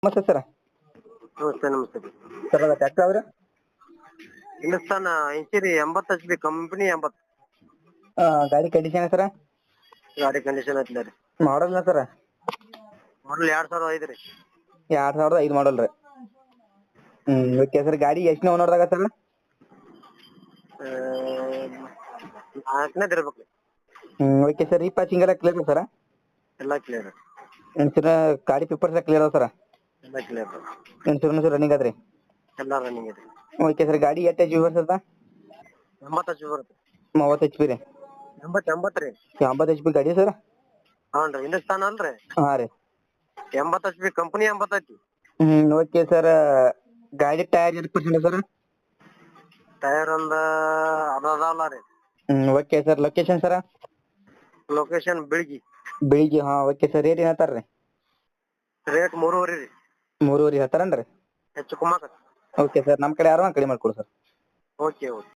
ನಮಸ್ತೆ ಸರ್. ನಮಸ್ತೆ ನಮಸ್ತೆ. ಸರ್ ಅದ ಟ್ರ್ಯಾಕ್ಟರ್ ಅವ್ರೆ ಹಿಂದೂಸ್ತಾನ್ 80 HP ಕಂಪನಿ 80. ಗಾಡಿ ಕಂಡೀಷನ್ ಸರ್. ಗಾಡಿ ಕಂಡೀಷನ್ ಐತಿ ರೀ. ಮಾಡಲ್ ಸರ್ ಮಾಡಲ್ 2005 ರೀ. 2005 ಮಾಡಲ್ ರೀ. Okay sir. ಗಾಡಿ ಎಷ್ಟನೇ ಓನರ್ದಾಗ ಸರ್? ನಾಲ್ಕನೇದು ಇರ್ಬೇಕು. Okay sir. ಈ ಪಾಚಿಂಗ್ ಎಲ್ಲ ಕ್ಲಿಯರ್ ಸರ್? ಎಲ್ಲ ಕ್ಲಿಯರ್. ಗಾಡಿ ಪೇಪರ್ಸ್ ಕ್ಲಿಯರ್ ಅದ ಸರ್? ಎಲ್ಲ ಕ್ಲಿಯರ್. ಇನ್ಶೂರೆನ್ಸ್ ರನ್ನಿಂಗ್ ಅದ್ರಿ? ಎಲ್ಲ ರನ್ನಿಂಗ್ ಇದೆ. Okay sir. ಗಾಡಿ ಎಷ್ಟು HP ಬರ್ತದ? 80 HP ಬರುತ್ತೆ. 30 HP ರೀ? 80 ರೀ. 80 HP ಗಾಡಿ ಸರ್? ಹ್ಞೂ ರೀ. ಹಿಂದೂಸ್ತಾನ್ ಅಲ್ರಿ? ಹಾಂ ರೀ. 80 HP ಕಂಪನಿ 80 ಐತಿ. Okay sir. ಗಾಡಿ ಟೈರ್ ಎಷ್ಟು ಪರ್ಸೆಂಟ್ ಸರ್? ಟೈರ್ ಒಂದು ಅದಾವಲ್ಲ ರೀ. Okay sir. Location sir? Location ಬೆಳಗಿ. ಬೆಳಿಗ್ಗೆ. ಹಾಂ ಓಕೆ ಸರ್. ರೇಟ್ ಏನು ಹೇಳ್ತಾರ ರೀ? ರೇಟ್ 3.5 ರೀ. 3.5 ಹೇಳ್ತಾರನ್ರಿ? ಹೆಚ್ಚು ಕಮ್ಮಿ ಆಗತ್ತೆ. Okay sir. ನಮ್ಮ ಕಡೆ ಯಾರು ಕಡಿಮೆ ಮಾಡ್ಕೊಡಿ ಸರ್. Okay okay.